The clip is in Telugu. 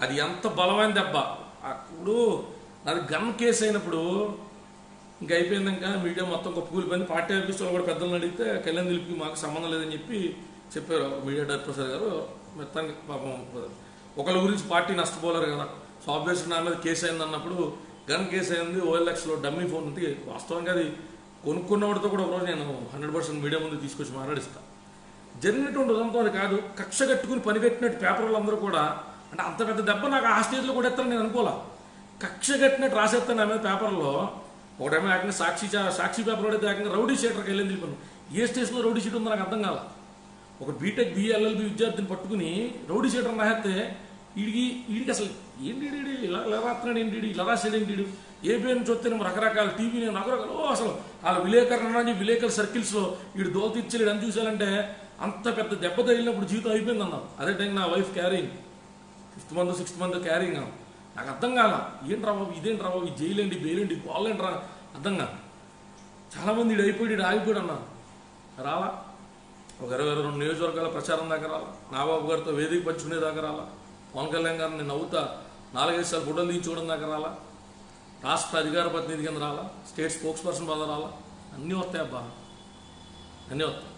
అది ఎంత బలమైన దెబ్బ. ఇప్పుడు అది గన్ కేసు అయినప్పుడు ఇంక అయిపోయింది. ఇంకా మీడియా మొత్తం కూలిపోయింది. పార్టీ ఆఫీసులో కూడా పెద్దలను అడిగితే కళ్యాణ్ దిలీప్కి మాకు సంబంధం లేదని చెప్పారు మీడియా డైరెక్టర్ ప్రసాద్ గారు. మొత్తానికి పాపం ఒకళ్ళ గురించి పార్టీ నష్టపోలేరు కదా. సో ఆబ్వియస్లీ నా మీద కేసు అయింది అన్నప్పుడు గన్ కేసు అయింది. OLXలో డమ్మీ ఫోన్ ఉంది. వాస్తవంగా అది కొనుక్కున్నవాడితో కూడా ఒకరోజు నేను 100% మీడియా ముందు తీసుకొచ్చి మాట్లాడిస్తాను. జరిగినటువంటి ఉదంతం అది కాదు. కక్ష కట్టుకుని పనిగట్టినట్టు పేపర్లు అందరూ కూడా, అంటే అంత పెద్ద దెబ్బ నాకు ఆ స్టేజ్లో కూడా ఎత్తాను నేను అనుకోలే. కక్ష కట్టినట్టు రాసేస్తాను నా మీద పేపర్లో. ఒకటేమో ఏకంగా సాక్షి పేపర్లో అయితే ఏకంగా రౌడీ షీటర్కి వెళ్ళింది వెళ్ళిపోయాను. ఏ స్టేషన్లో రౌడీ షీట్ ఉందో నాకు అర్థం కాల. ఒక బీటెక్ BLLB విద్యార్థిని పట్టుకుని రౌడీ షీటర్ రాస్తే వీడికి అసలు ఏంటి ఇలా రాస్తున్నాడు, ఏంటి ఇలా రాసాడు, ఏంటి ఏ పేరు నుంచి వస్తే రకరకాల టీవీ రకరకాల అసలు వాళ్ళ విలేకరుల సర్కిల్స్లో వీడు దోలు తీర్చలేడు అని చూసాలంటే అంత పెద్ద దెబ్బ తగిలినప్పుడు జీవితం అయిపోయింది అన్నారు. అదే టైం నా wife carrying 5th month 6th month carrying. నాకు అర్థం కాల. ఏంట్రా బాబు, ఇదేంట్రా బాబు, ఈ జైలేంటి బెయిలేంటి బాగాలేంట్రా అర్థం కాదు. చాలామంది ఇడు ఆగిపోయాడు అన్నారు. రాలా. ఒక 22 నియోజకవర్గాల ప్రచారం దాకా రాలా. నాగబాబు గారితో వేదిక పంచుకునే దాకా రాలా. పవన్ కళ్యాణ్ గారిని నవ్వుతా 4-5 సార్లు ఫోటోలు తీయించుకోవడం దాకా రాలా. రాష్ట్ర అధికార ప్రతినిధి కింద రాలా. స్టేట్ స్పోక్స్ పర్సన్ బాధ రాలా. అన్నీ వస్తాయి అబ్బా, అన్నీ వస్తాయి.